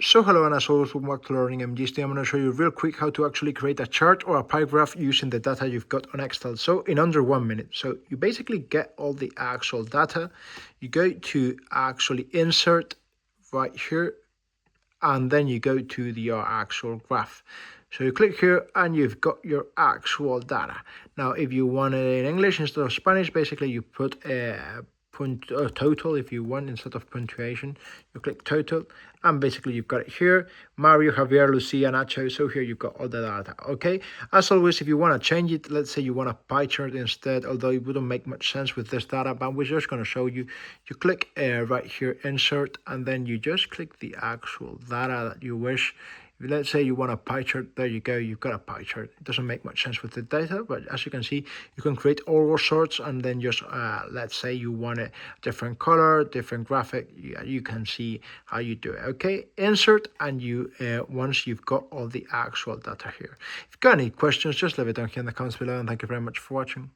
So hello, and as always, welcome back to Learning MGs. Today I'm going to show you real quick how to actually create a chart or a pie graph using the data you've got on Excel. So in under 1 minute. So you basically get all the actual data. You go to actually insert right here, and then you go to your actual graph. So you click here and you've got your actual data. Now, if you want it in English instead of Spanish, basically you put a total if you want instead of punctuation. You click total and basically you've got it here. Mario, Javier, Lucia, Nacho. So here you've got all the data. Okay, as always, if you want to change it, let's say you want a pie chart instead, although it wouldn't make much sense with this data, but we're just going to show you. You click right here, insert, and then you just click the actual data that you wish. Let's say you want a pie chart, there you go, you've got a pie chart. It doesn't make much sense with the data, but as you can see, you can create all sorts, and then just let's say you want a different color, different graphic, you can see how you do it. Okay, insert, and you once you've got all the actual data here. If you've got any questions, just leave it down here in the comments below, and thank you very much for watching.